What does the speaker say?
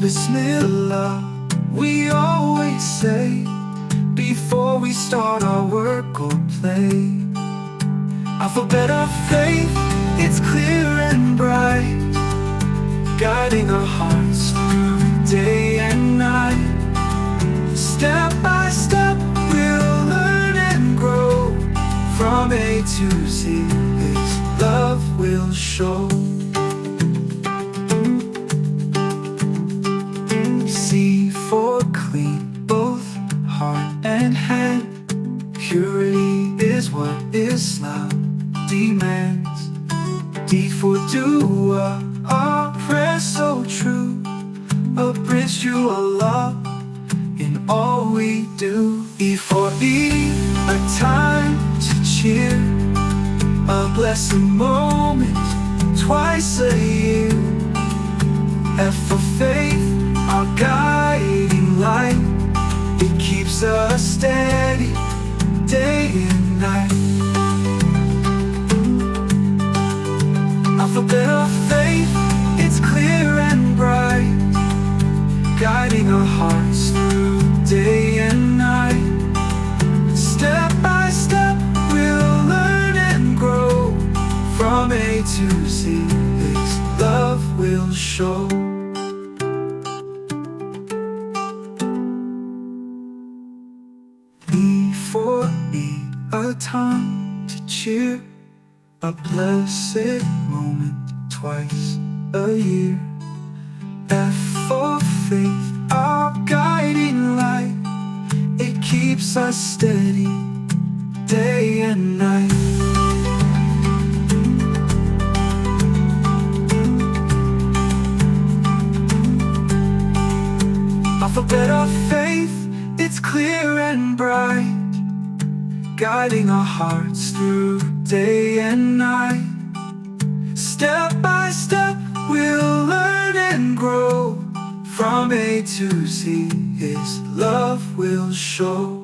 Bismillah, we always say before we start our work or play. Alphabet of faith, it's clear and bright, guiding our hearts through day and night. Step by step, we'll learn and grow. From A to Z, His love will show. C for clean, both heart and hand. Purity is what Islam demands. D for dua, our prayer so true, a bridge to Allah in all we do. E for E, a time to cheer, a blessed moment twice a year. F for faith, our guiding light, it keeps us steady day and night. Alphabet of faith, it's clear and bright, guiding our hearts through day and night. Step by step, we'll learn and grow. From A to Z, His love will show. E for E, a time to cheer, a blessed moment twice a year. F for faith, our guiding light, it keeps us steady day and night. Alphabet of faith, it's clear and bright, guiding our hearts through day and night. Step by step, we'll learn and grow. From A to Z, His love will show.